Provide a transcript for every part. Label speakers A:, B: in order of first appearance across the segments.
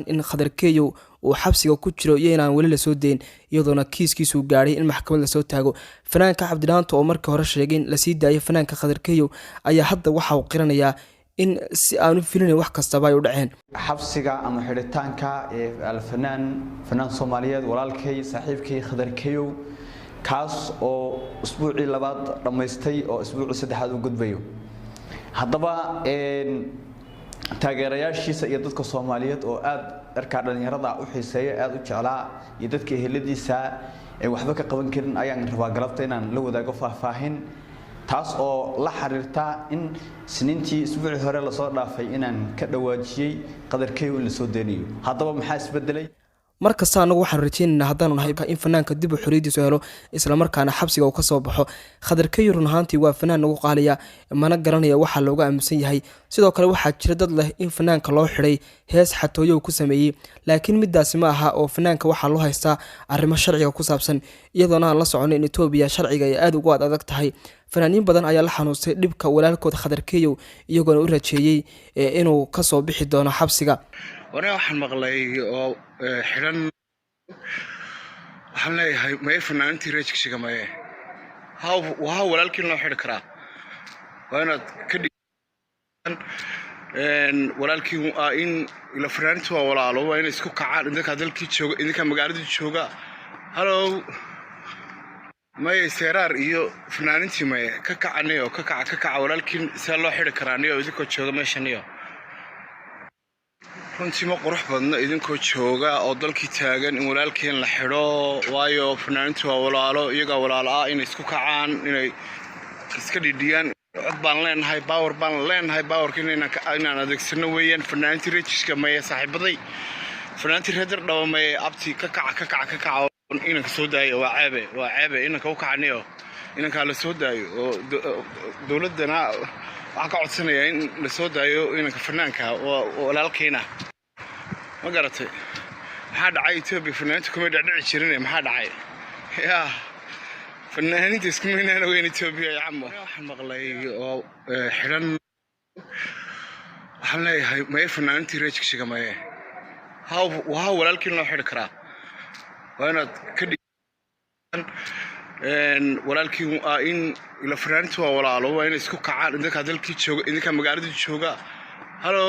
A: in Khadarkeyo uu xabsiga ku jiro iyo inaan wali la soo deyn iyadoona kiiskiisu gaaray in maxkamad la soo taago. Fanaanka Cabdilaanto oo markii hore sheegay in la sii daayay fanaanka Khadarkeyo ayaa hadda waxa uu qiranayaa in si aanu filin wax kastaba ay u dhaceen.
B: xabsiga ama xiritaanka fanaan Soomaaliyeed walaalkay saaxiibkay Khadarkeyo kaas oo usbuucii labaad dhameystay oo usbuucii saddexaad u gudbayo. haddaba taageerayaashiisa iyo dadka Soomaaliyeed oo aad dharka dhalinyarada u xiiseeya aad u jeclaa iyo dadka eheladiisa ee waxba ka qaban karin ayaan rabaa galabta inaan la wadaago faahfaahin taas oo la xiriirta in siniintii isbuucii hore la soo dhaafay inaan ka dhawaajiyay Khadarkeyo in la soo deeniyo. haddaba maxaa isbedelay?
A: markasta anagu waxaan rajaynaynaa haddaanu nahay in fanaanka dib u xoriyadiisu helo isla markaana xabsiga uu ka soo baxo. Khadarkeyo run ahaantii waa fanaan nagu qaaliya mana garanaya waxa looga aaminsan yahay. sidoo kale waxaa jira dad leh in fanaanka loo xiray hees xatooyo ku sameeyay laakiin midaasi ma aha oo fanaanka waxa loo haystaa arrimo sharciga ku saabsan iyadoona aan la soconin in Itoobiya sharciga ay aad ugu adag tahay. fanaaniin badan ayaa la xanuustay dhibka walaalkood Khadarkeyo iyagoona u rajeeyay inuu ka soo bixi doono xabsiga.
C: waxaan maqlay oo xiran waxaan leeyahay ma fanaantii reejkiga ma waa walaalkii loo xiri karaa waa inaad ka dhigan walaalkii in la fanaantu waa walaalo waa in isku kacaan idinka dalkii jooga idinka magaalada jooga hello may seeraar iyo fanaantii ma ka kacanayo ka kaca walaalkii si loo xiri karaa niyo idinka jooga meeshaniyo runtii ma qurux badna idinkoo jooga oo dalkii taagan in walaalkeen la xidho waayo fanaantu waa walaalo iyaga walaalo ah inay isku kacaan inay iska dhidhiyaan cod baan leenahay baawarka inaan adeegsano weeyaan fanaantii reejiska maya saaxiibaday fanaantii reer dhabo maya abti ka kaca inanka soo daayo waa ceebe inanka u kacaniyo inanka la soo daayo oo dawladana waxaan ka codsanayaa in la soo daayo inanka fanaanka walaalkeena ma garatay maxaa dhacay Itoobiya fanaantu kuma dhacdhici jirin maxaa dhacay fanaaniinta isku meynaan weyn Itoobiya yacmo waxaan maqlay oo xiran waxaan leeyahay ma fanaantii reejkiga ma waa walaalkii loo xiri karaa waa inaad ka dhigan walaalkii in la fanaantu waa walaalo waa in isku kacaan idinka dalkii jooga idinka magaalada jooga hello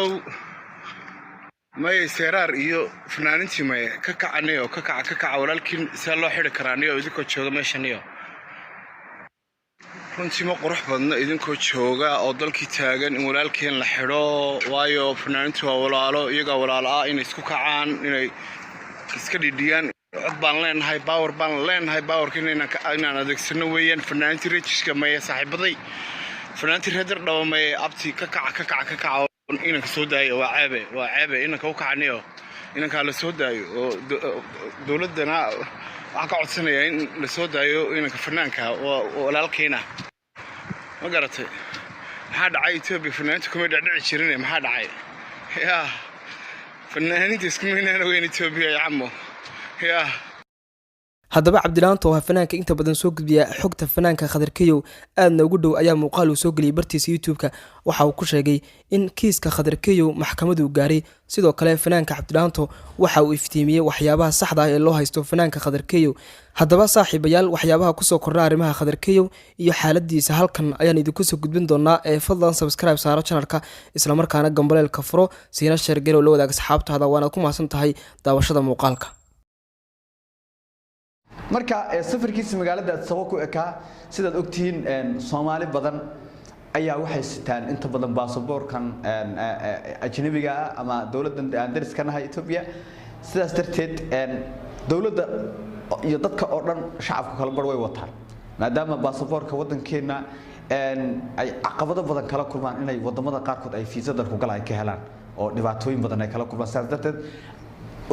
C: may seeraar iyo fanaantii ma ka kacanayo ka kaca walaalkii si loo xiri karaa niyo idinka jooga meeshaniyo runtii ma qurux badna idinkoo jooga oo dalkii taagan in walaalkeen la xidho waayo fanaantu waa walaalo iyaga walaalo ah inay isku kacaan inay iska dhidhiyaan cod baan leenahay baawarka inaan adeegsano weeyaan fanaantii reejiska maya saaxiibaday fanaantii reer dhabo maya abti ka kaca inanka soo daayo waa ceebe inanka u kacaniyo inanka la soo daayo oo dawladana waxaan ka codsanayaa in la soo daayo inanka fanaanka walaalkeena ma garatay maxaa dhacay Itoobiya fanaantu kuma dhacdhici jirin maxaa dhacay fanaaniinta isku meynaan weyn Itoobiya yacmo
A: haddaba Cabdilaanto oo fanaanka inta badan soo gudbiya xogta fanaanka Khadarkeyo aadna ugu dhow ayaa muuqaal uu soo galiyay bartiisa YouTube-ka waxa uu ku sheegay in kiiska Khadarkeyo maxkamadu gaaray sidoo kale fanaanka Cabdilaanto waxa uu iftiimiyay waxyaabaha saxda ah ee loo haysto fanaanka Khadarkeyo. haddaba saaxiibayaal waxyaabaha ku soo kordha arrimaha Khadarkeyo iyo xaaladiisa halkan ayaan idinku soo gudbin doonaa fadlan subscribe saaro channelka isla markaana gambaleelka furo siina share garow la wadaag asxaabtaada waana ku mahadsan tahay daawashada muuqaalka.
B: marka safarkiisa magaalada Addis ku ekaa sidaad ogtiin Soomaali badan ayaa waxay sitaan inta badan baasaboorkan ajnabiga ama dawladdan aan dariskanahay Itoobiya sidaas darteed dawladda iyo dadka oo dhan shacabka kala bar way wataan maadaama baasaboorka wadankeena ay caqabado badan kala kulmaan inay wadamada qaarkood ay fiisa dalku galay ka helaan oo dhibaatooyin badan ay kala kulmaan sidaas darteed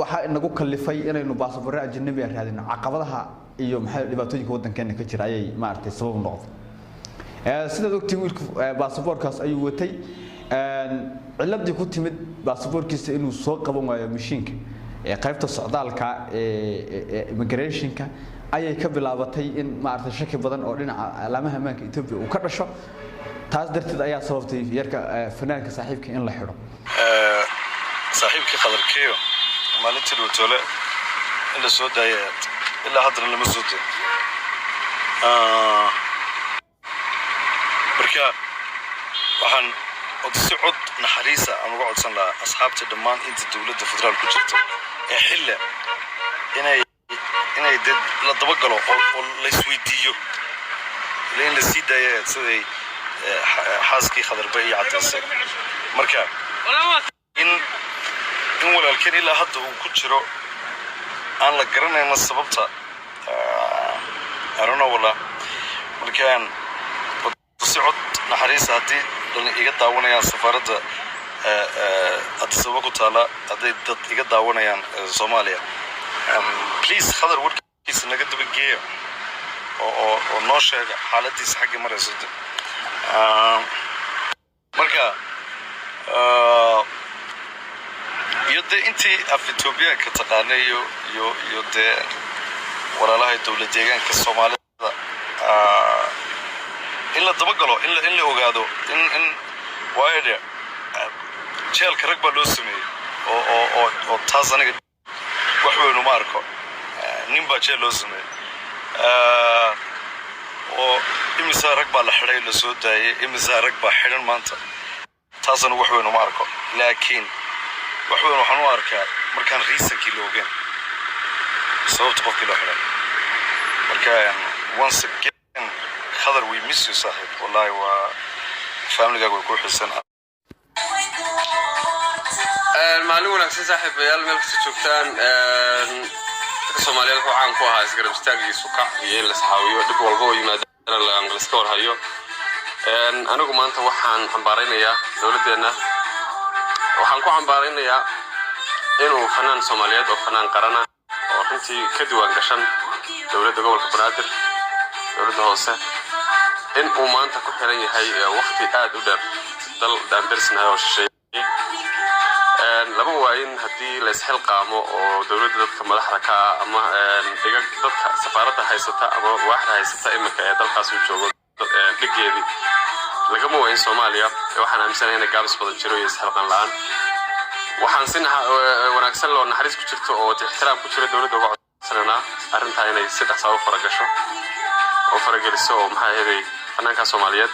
B: waxa inagu kalifay inaynu baasaboor ajnabi ah raadino caqabadaha iyo maxay dhibaatooyinka wadankeena ka jira ayay maartay sabab noqday sidaad ogtiin wiilku baasaboorkaas ayuu watay ciladii ku timid baasaboorkiisa inuu soo qaban waayo mishiinka qaybta socdaalka immigrationka ayay ka bilaabatay in maartay shaki badan oo dhinaca alaamaha amaanka Itoobiya uu ka dhasho taas darteed ayaa sababtay yarka fanaanka saaxiibka in la xiro
D: saaxiibkii Khadarkeyo maalintii dhowtole in la soo daayay ilaa haddana lama soo dayn marka waxaan si cod naxariisa aan uga codsan lahaa asxaabta dhammaan inta dowladda federaal ku jirto ee xilla inay dad la daba galo oo la isweydiiyo in la sii daayay siday xaaskii Khadarba iyo Cadaysay marka in walaalkeen ilaa hadda uu ku jiro aan la garanayna sababta arona wala markaan si cod naxariisa haddii iga daawanayaan safaaradda Addis Ababa ku taala hadday dad iga daawanayaan Soomaaliya please Khadar warkiisa naga daba geeyo oo noo sheega xaaladiisa xagga maraysa marka يودي أنتي في إثيوبيا كتقانيو يودي ولا لها دولتين كالصومالية إلا دبقلو إلا وقادو إن وايد شيل كركبة لوسمي أو تازني وحوي نماركو نيمبا شيل لوسمي أو إمسا ركبة لحري لسوداي إمسا ركبة حرن مانتا تازن وحوي نماركو لكن وحوي waxaan u arkaa markaan reasonkii loogan sababta qofkii loo xiray markaan once again Khadar we miss you sahib wallahi waa family-gaaga way ku xiisan
E: maalin wanaagsan saaxiibayaal meel kasta joogtaan dadka Soomaaliyeed waxaan caan ku ahaa isgarab istaagiisa ka iyo in la saxaawiyo dib walba oo yimaadana la Ingiriiska warhayo anigu maanta waxaan xambaaraynayaa dawladdeena waxaan ku xambaaraynayaa inuu fanaan Soomaaliyeed oo fanaan qarana oo runtii ka diiwaan gashan dawladda gobolka Banaadir dawladda hoose in uu maanta ku xiran yahay waqti aad u dheer dal daandarsna oo shisheeyay laba waayin haddii la isxil qaamo oo dawladda dadka madaxda ka ama dadka safaaradda haysata ama waaxda haysata imika ee dalkaas uu joogo dhigeedii lagama waayin Soomaaliya waxaan aaminsanahay in gaabis badan jiro iyo isxilqan la'aan waxaan wanaagsan loo naxariis ku jirto oo ixtiraam ku jiro dawladda uga codsanaa arrinta inay si dhaxsaw faragasho oo farageliso oo maxay ahayd fanaanka Soomaaliyeed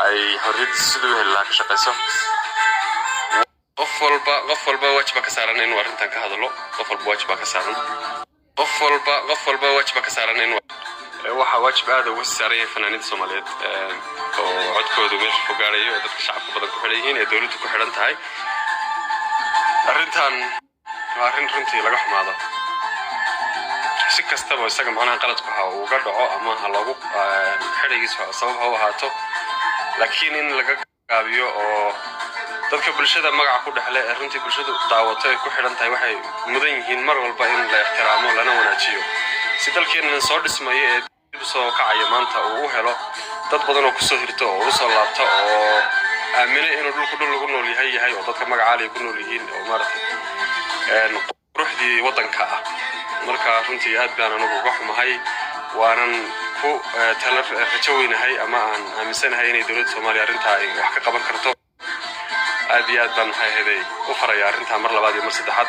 E: ay xorriyadiisa sidoo heli lahaa ka shaqeyso qof walba wajiba ka saaran inuu arrintan ka hadlo qof walba wajiba ka saaran waxa wajib aad ugu saaray fanaaniinta Soomaaliyeed oo codkoodu meesha ku gaarayo dadka shacabka badan ku xiran yihiin ee dawladdu ku xiran tahay arrintan waa arrin runtii laga xumaado si kastaba isaga macnaha qaladku waxa uu uga dhaco ama loogu xirigiisa sabab ha ahaato laakiin in laga gaabiyo oo dadka bulshada magaca ku dhaxle ee runtii bulshadu daawato ay ku xiran tahay waxay mudan yihiin mar walba in la ixtiraamo lana wanaajiyo si dalkeena soo dhismayo ee dib soo kacaya maanta uu helo dad badan oo ku soo hirto oo u soo laabto oo aamina inuu dhulku lagu nool yahay oo dadka magaca ay ku nool yihiin oo maartay ruuxdii wadanka ah marka runtii aad baan anigu uga xumahay waanan ku rajo weynahay ama aan aaminsanahay inay dawladda Soomaaliya arrinta ay wax ka qaban karto aad iyo aad baan maxay ahayd u faraya arrinta mar labaad iyo mar saddexaad